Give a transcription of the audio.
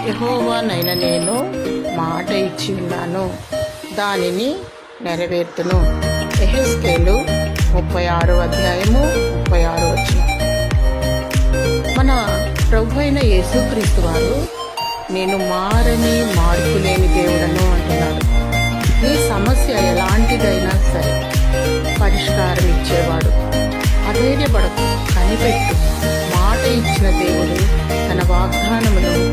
యెహోవానైన నేను మాట ఇచ్చి ఉన్నాను, దానిని నెరవేర్తును. యెహెజ్కేలు 36 మన ప్రభు అయిన యేసుక్రీస్తు వారు నేను మారని మార్పులేని దేవుడను అంటున్నాడు. నీ సమస్య ఎలాంటిదైనా సరే పరిష్కారం ఇచ్చేవాడు. అధైర్యపడకు, కనిపెట్టు. మాట ఇచ్చిన దేవుడు తన వాగ్దానములను